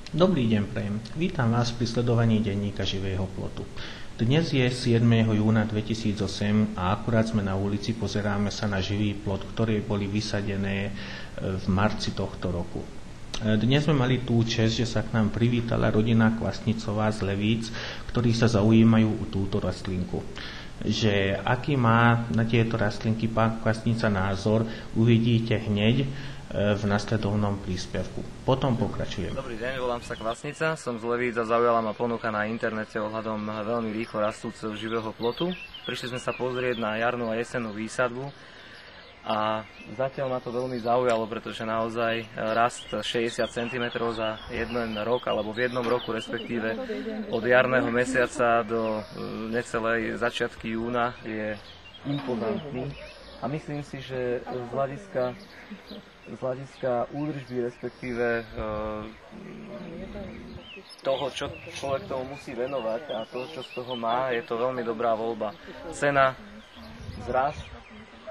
Dobrý deň prajem. Vítam vás pri sledovaní denníka živého plotu. Dnes je 7. júna 2008 a akurát sme na ulici, pozeráme sa na živý plot, ktoré boli vysadené v marci tohto roku. Dnes sme mali tú česť, že sa k nám privítala rodina Kvasnicová z Levíc, ktorí sa zaujímajú o túto rastlinku. Že aký má na tieto rastlinky pán Kvasnica názor, uvidíte hneď v nasledovnom príspevku. Potom pokračujem. Dobrý deň, volám sa Kvasnica, som z Levíc a zaujala ma ponuka na internete ohľadom veľmi rýchlo rastúceho živého plotu. Prišli sme sa pozrieť na jarnú a jesennú výsadbu a zatiaľ ma to veľmi zaujalo, pretože naozaj rast 60 cm za jeden rok, alebo v jednom roku respektíve od jarného mesiaca do necelej začiatky júna je impozantný. A myslím si, že z hľadiska údržby, respektíve toho, čo človek tomu musí venovať a to, čo z toho má, je to veľmi dobrá voľba. Cena, zrast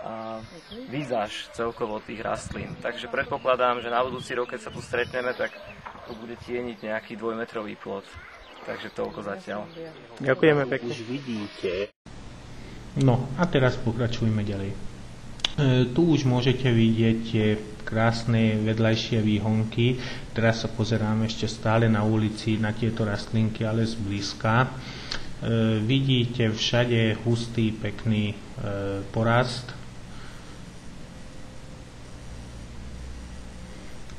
a výzaž celkovo tých rastlín. Takže predpokladám, že na budúci rok, keď sa tu stretneme, tak tu bude tieniť nejaký 2-metrový plot. Takže toľko zatiaľ. Ďakujeme pekne. Už vidíte. No a teraz pokračujeme ďalej. Tu už môžete vidieť tie krásne vedľajšie výhonky. Teraz sa pozeráme ešte stále na ulici na tieto rastlinky, ale zblízka. Vidíte všade hustý, pekný porast.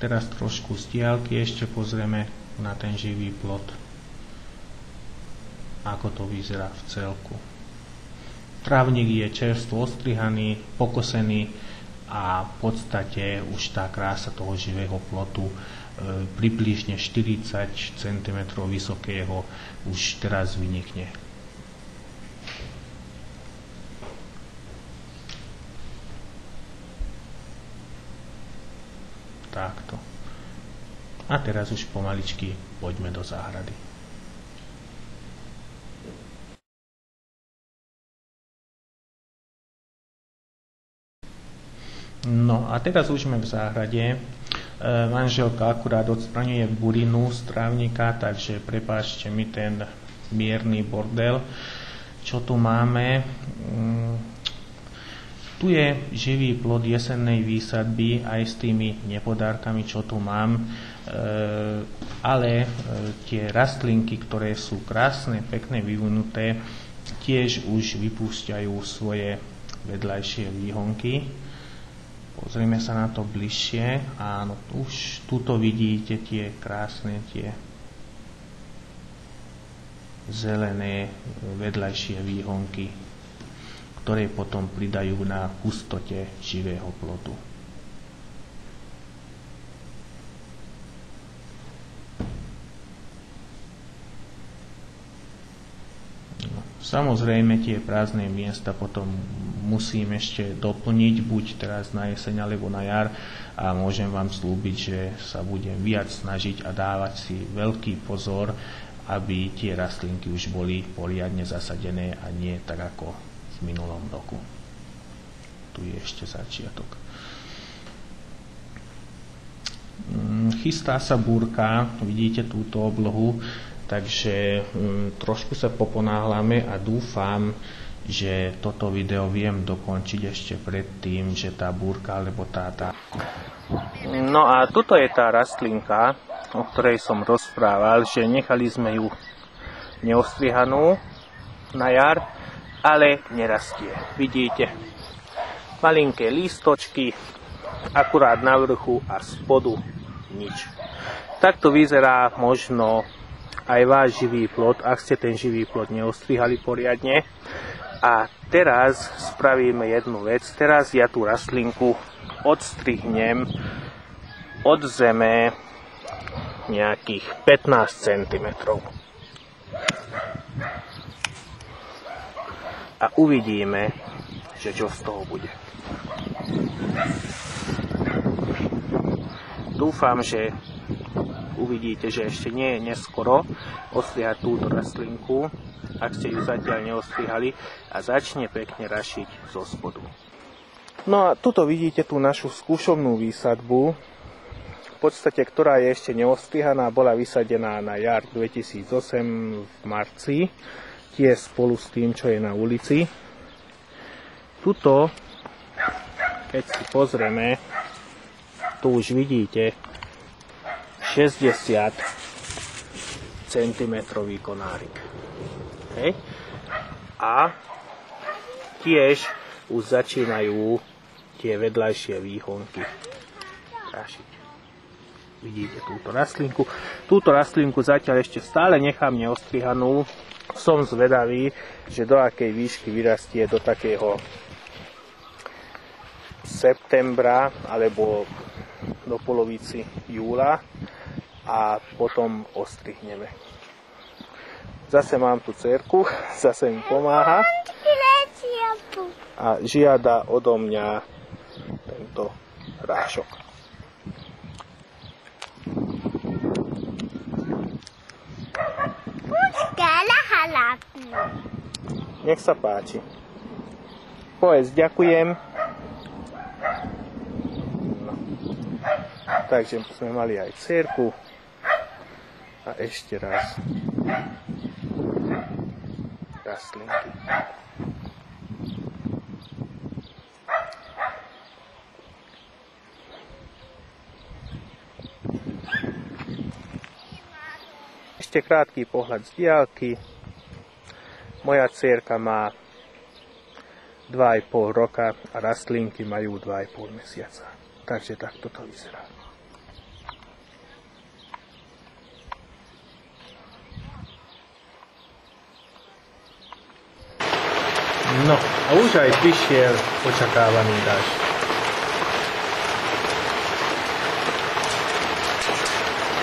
Teraz trošku z diaľky ešte pozrieme na ten živý plot, ako to vyzerá v celku. Trávnik je čerstvo ostrihaný, pokosený a v podstate už tá krása toho živého plotu približne 40 cm vysokého už teraz vynikne. Takto. A teraz už pomaličky poďme do záhrady. No a teraz už sme v záhrade. Manželka akurát odstraňuje burinu z trávnika, takže prepáčte mi ten mierny bordel, čo tu máme. Tu je živý plod jesennej výsadby aj s tými nepodárkami, čo tu mám, ale tie rastlinky, ktoré sú krásne, pekne vyvinuté, tiež už vypúšťajú svoje vedľajšie výhonky. Pozrieme sa na to bližšie. Áno, už tuto vidíte tie krásne, tie zelené vedľajšie výhonky, ktoré potom pridajú na hustote živého plotu. No, samozrejme tie prázdne miesta potom musím ešte doplniť, buď teraz na jeseň alebo na jar, a môžem vám slúbiť, že sa budem viac snažiť a dávať si veľký pozor, aby tie rastlinky už boli poriadne zasadené a nie tak ako v minulom roku. Tu je ešte začiatok. Chystá sa búrka, vidíte túto oblohu, takže trošku sa poponáhľame a dúfam, že toto video viem dokončiť ešte predtým, že tá búrka alebo tá... No a tuto je tá rastlinka, o ktorej som rozprával, že nechali sme ju neostrihanú na jar, ale nerastie. Vidíte, malinké lístočky, akurát na vrchu a spodu nič. Takto vyzerá možno aj váš živý plot, ak ste ten živý plot neostrihali poriadne. A teraz spravíme jednu vec. Teraz ja tú rastlinku odstrihnem od zeme nejakých 15 cm. A uvidíme, že čo z toho bude. Dúfam, že uvidíte, že ešte nie je neskoro ostrihať túto rastlinku, ak ste ju zatiaľ neostrihali, a začne pekne rašiť zo spodu. No a tuto vidíte tú našu skúšovnú výsadbu. v podstate, ktorá je ešte neostrihaná, bola vysadená na jar 2008 v marci, tiež spolu s tým, čo je na ulici. Tuto, keď si pozrieme, tu už vidíte 60 cm konárik. Okay. A tiež už začínajú tie vedľajšie výhonky prašiť. Vidíte túto rastlinku. Túto rastlinku zatiaľ ešte stále nechám neostrihanú. Som zvedavý, že do akej výšky vyrastie do takého septembra alebo do polovici júla a potom ostrihneme. Zase mám tu dcerku, zase mi pomáha a žiada odo mňa tento rášok. Nech sa páči. Povedz ďakujem. No. Takže sme mali aj dcerku. A ešte raz rastlinky. Ešte krátky pohľad z diaľky. Moja dcérka má 2,5 roka a rastlinky majú 2,5 mesiaca. Takže takto to vyzerá. No a už aj prišiel očakávaný dážď.